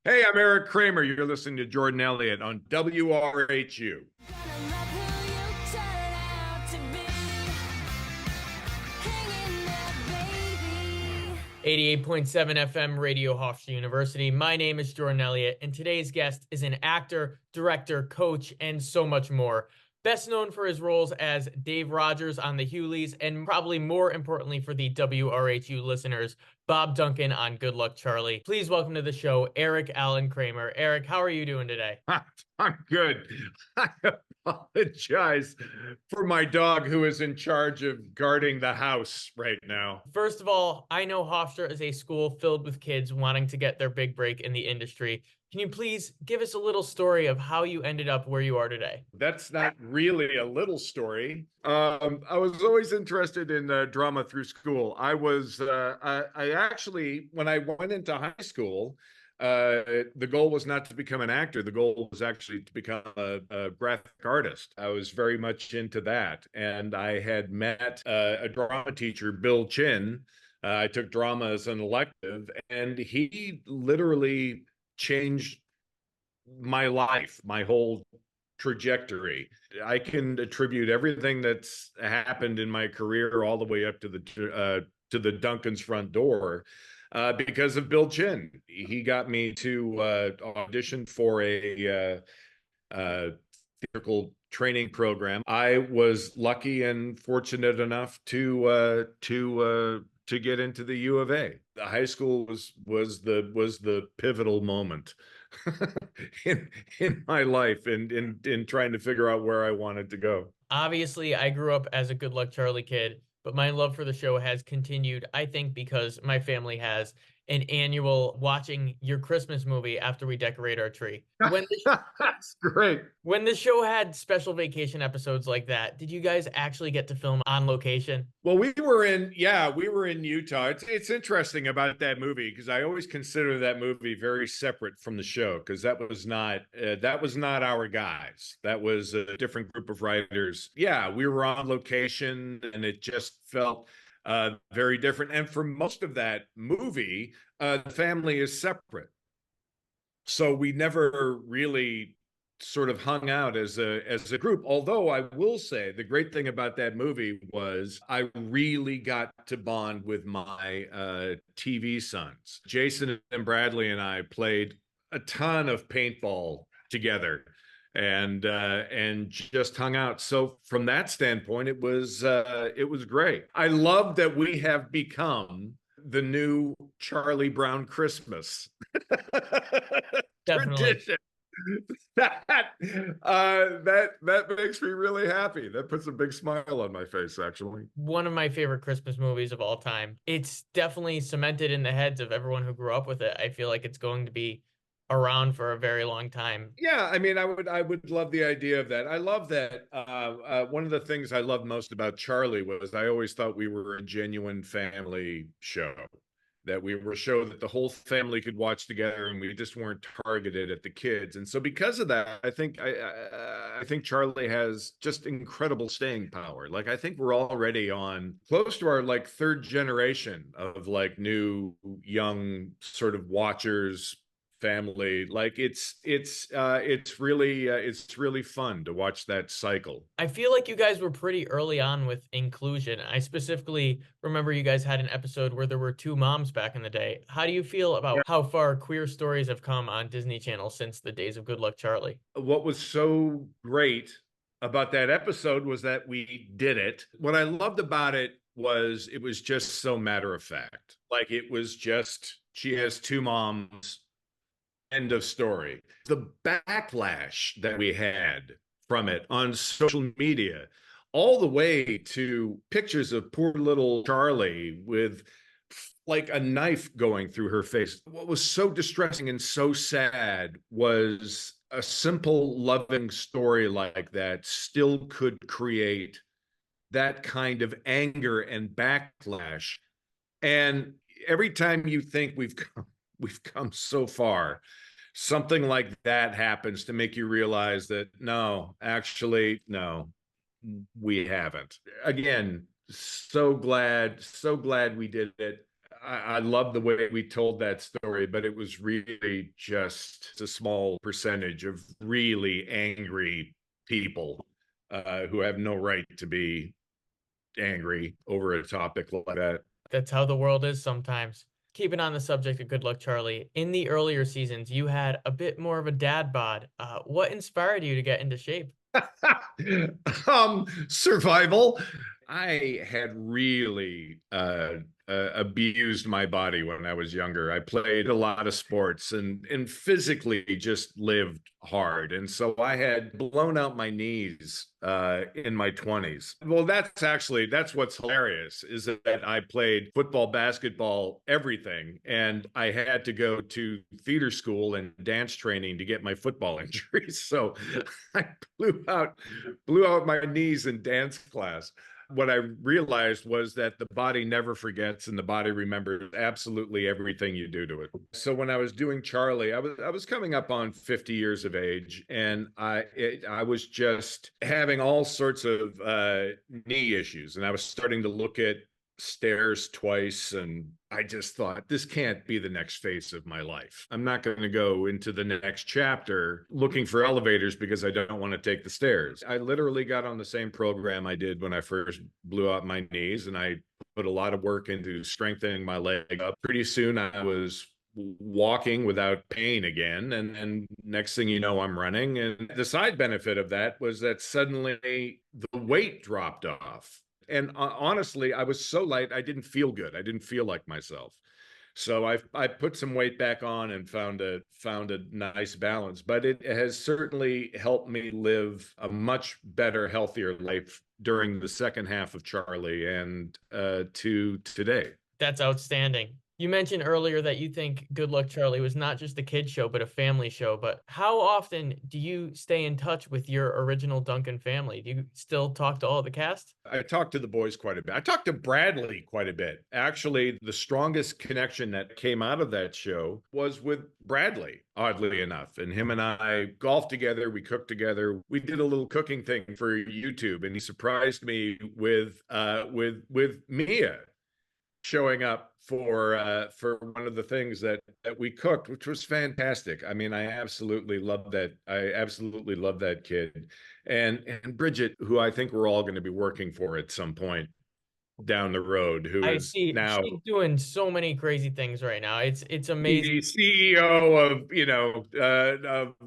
Hey, I'm Eric Kramer. You're listening to Jordan Elliott on WRHU. 88.7 FM Radio Hofstra University. My name is Jordan Elliott, and today's guest is an actor, director, coach, and so much more. Best known for his roles as Dave Rogers on The Hughleys, and probably more importantly for the WRHU listeners, Bob Duncan on Good Luck Charlie. Please welcome to the show, Eric Allan Kramer. Eric, how are you doing today? I'm good. I apologize for my dog who is in charge of guarding the house right now. First of all, I know Hofstra is a school filled with kids wanting to get their big break in the industry. Can you please give us a little story of how you ended up where you are today? That's not really a little story. I was always interested in drama through school. I actually, when I went into high school, the goal was not to become an actor. The goal was actually to become a graphic artist. I was very much into that. And I had met a drama teacher, Bill Chin. I took drama as an elective, and he literally changed my life, my whole trajectory. I can attribute everything that's happened in my career all the way up to the Duncan's front door because of Bill Chin. He got me to audition for a theatrical training program. I was lucky and fortunate enough to get into the U of A. The high school was the pivotal moment in my life in trying to figure out where I wanted to go. Obviously, I grew up as a Good Luck Charlie kid, but my love for the show has continued, I think, because my family has an annual watching your Christmas movie after we decorate our tree. That's great. When the show had special vacation episodes like that, did you guys actually get to film on location? Well, we were in Utah. It's interesting about that movie because I always consider that movie very separate from the show because that was not our guys. That was a different group of writers. Yeah, we were on location and it just felt very different. And for most of that movie, the family is separate. So we never really sort of hung out as a group. Although I will say the great thing about that movie was I really got to bond with my TV sons. Jason and Bradley and I played a ton of paintball together and just hung out. So from that standpoint, it was great. I love that we have become the new Charlie Brown Christmas Definitely. tradition. That makes me really happy. That puts a big smile on my face, actually. One of my favorite Christmas movies of all time. It's definitely cemented in the heads of everyone who grew up with it. I feel like it's going to be around for a very long time. Yeah, I mean, I would love the idea of that. I love that. One of the things I loved most about Charlie was I always thought we were a genuine family show, that we were a show that the whole family could watch together, and we just weren't targeted at the kids. And so, because of that, I think Charlie has just incredible staying power. Like, I think we're already on close to our like third generation of like new young sort of watchers. Family, like it's really fun to watch that cycle. I feel like you guys were pretty early on with inclusion. I specifically remember you guys had an episode where there were two moms back in the day. How do you feel about how far queer stories have come on Disney Channel since the days of Good Luck Charlie? What was so great about that episode was that we did it. What I loved about it was just so matter of fact. Like, it was just, she has two moms. End of story. The backlash that we had from it on social media, all the way to pictures of poor little Charlie with like a knife going through her face. What was so distressing and so sad was a simple, loving story like that still could create that kind of anger and backlash. And every time you think we've come so far, something like that happens to make you realize that no, actually, no, we haven't. Again, so glad we did it. I love the way we told that story, but it was really just a small percentage of really angry people who have no right to be angry over a topic like that. That's how the world is sometimes. Keeping on the subject of Good Luck Charlie, in the earlier seasons, you had a bit more of a dad bod. What inspired you to get into shape? Survival. I had really abused my body when I was younger. I played a lot of sports and physically just lived hard. And so I had blown out my knees in my 20s. Well, that's what's hilarious is that I played football, basketball, everything. And I had to go to theater school and dance training to get my football injuries. So I blew out my knees in dance class. What I realized was that the body never forgets and the body remembers absolutely everything you do to it. So when I was doing Charlie, I was coming up on 50 years of age, and I was just having all sorts of knee issues, and I was starting to look at stairs twice, and I just thought, this can't be the next phase of my life. I'm not going to go into the next chapter looking for elevators because I don't want to take the stairs. I literally got on the same program I did when I first blew out my knees, and I put a lot of work into strengthening my leg up. Pretty soon I was walking without pain again, and next thing you know, I'm running. And the side benefit of that was that suddenly the weight dropped off. And honestly, I was so light, I didn't feel good. I didn't feel like myself. So I put some weight back on and found a nice balance. But it has certainly helped me live a much better, healthier life during the second half of Charlie and to today. That's outstanding. You mentioned earlier that you think Good Luck Charlie was not just a kid show, but a family show. But how often do you stay in touch with your original Duncan family? Do you still talk to all the cast? I talked to the boys quite a bit. I talked to Bradley quite a bit. Actually, the strongest connection that came out of that show was with Bradley, oddly enough. And him and I golfed together. We cooked together. We did a little cooking thing for YouTube, and he surprised me with Mia showing up for one of the things that we cooked, which was fantastic. I mean, I absolutely love that. I absolutely love that kid, and Bridget, who I think we're all going to be working for at some point down the road, who I is see now she's doing so many crazy things right now. It's amazing. the CEO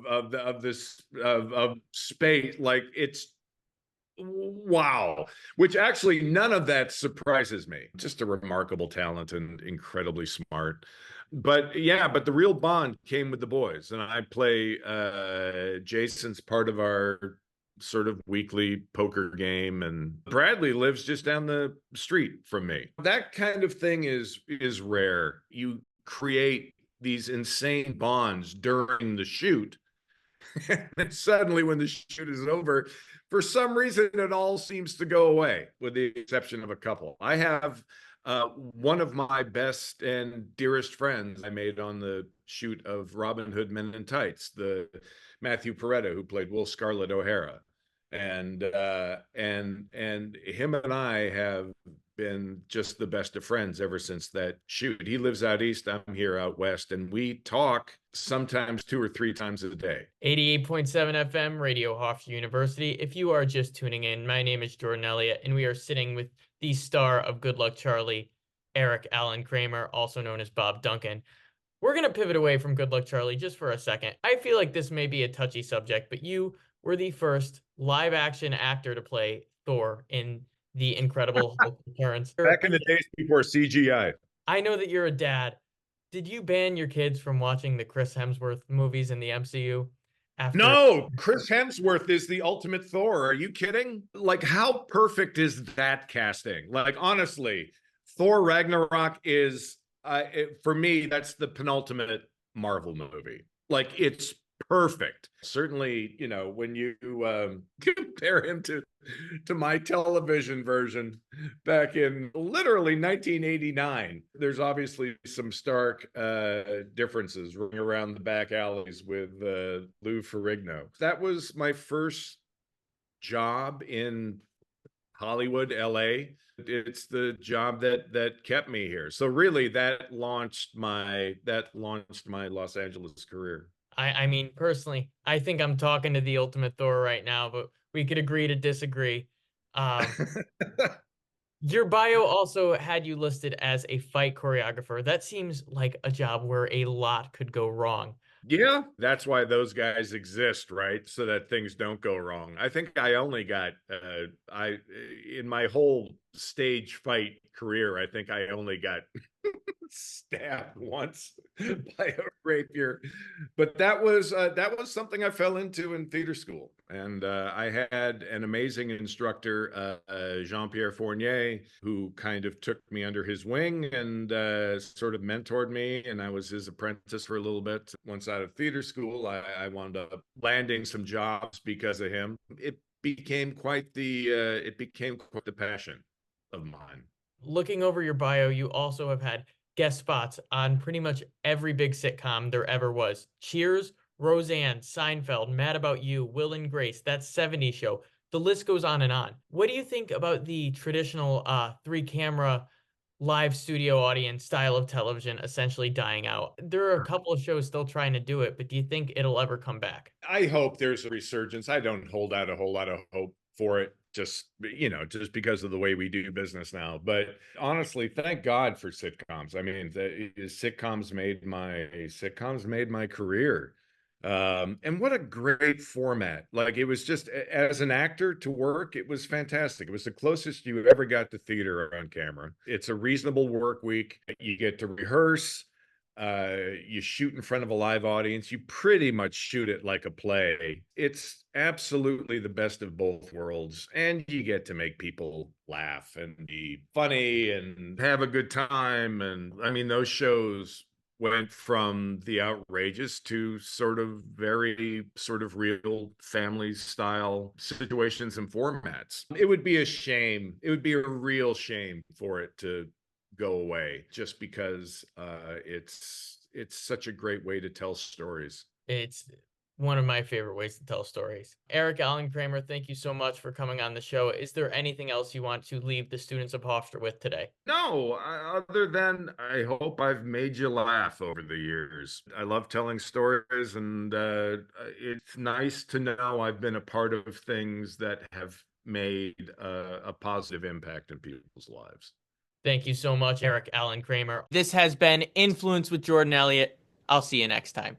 of of this of space. Like, it's wow, which actually none of that surprises me. Just a remarkable talent and incredibly smart. But yeah, but the real bond came with the boys, and I play Jason's part of our sort of weekly poker game, and Bradley lives just down the street from me. That kind of thing is rare. You create these insane bonds during the shoot, and suddenly when the shoot is over, for some reason it all seems to go away, with the exception of a couple. I have one of my best and dearest friends I made on the shoot of Robin Hood Men in Tights, the Matthew Peretta, who played Will Scarlett O'Hara, and him and I have been just the best of friends ever since that shoot. He lives out east, I'm here out west, and we talk sometimes 2 or 3 times a day. 88.7 FM Radio Hofstra University. If you are just tuning in, my name is Jordan Elliott, and we are sitting with the star of Good Luck Charlie, Eric Allan Kramer, also known as Bob Duncan. We're going to pivot away from Good Luck Charlie just for a second. I feel like this may be a touchy subject, but you were the first live action actor to play Thor in the Incredible Hulk appearance. Back in the days before CGI. I know that you're a dad. Did you ban your kids from watching the Chris Hemsworth movies in the MCU? No, Chris Hemsworth is the ultimate Thor. Are you kidding? Like, how perfect is that casting? Like, honestly, Thor Ragnarok is, for me, that's the penultimate Marvel movie. Like, it's perfect. Certainly, when you compare him to my television version back in literally 1989, there's obviously some stark differences running around the back alleys with Lou Ferrigno. That was my first job in Hollywood, LA. It's the job that kept me here. So really that launched my Los Angeles career. I mean, personally, I think I'm talking to the ultimate Thor right now, but we could agree to disagree. Um, your bio also had you listed as a fight choreographer. That seems like a job where a lot could go wrong. Yeah, that's why those guys exist, right? So that things don't go wrong. I think I only got I in my whole stage fight career, I think I only got stabbed once by a rapier. But that was something I fell into in theater school. And I had an amazing instructor, Jean-Pierre Fournier, who kind of took me under his wing and sort of mentored me. And I was his apprentice for a little bit. Once out of theater school, I wound up landing some jobs because of him. It became quite the passion of mine. Looking over your bio, you also have had guest spots on pretty much every big sitcom there ever was. Cheers, Roseanne, Seinfeld, Mad About You, Will and Grace, That 70s Show. The list goes on and on. What do you think about the traditional three-camera live studio audience style of television essentially dying out? There are a couple of shows still trying to do it, but do you think it'll ever come back? I hope there's a resurgence. I don't hold out a whole lot of hope for it, just because of the way we do business now. But honestly, thank God for sitcoms. I mean, the sitcoms made my career. And what a great format. Like, it was just, as an actor to work, it was fantastic. It was the closest you ever got to theater on camera. It's a reasonable work week. You get to rehearse. You shoot in front of a live audience. You pretty much shoot it like a play. It's absolutely the best of both worlds. And you get to make people laugh and be funny and have a good time. And I mean, those shows went from the outrageous to sort of very sort of real family style situations and formats. It would be a shame. It would be a real shame for it to go away, just because it's such a great way to tell stories. It's one of my favorite ways to tell stories. Eric Allan Kramer, thank you so much for coming on the show. Is there anything else you want to leave the students of Hofstra with today? No, other than I hope I've made you laugh over the years. I love telling stories, and it's nice to know I've been a part of things that have made a positive impact in people's lives. Thank you so much, Eric Allan Kramer. This has been Influence with Jordan Elliott. I'll see you next time.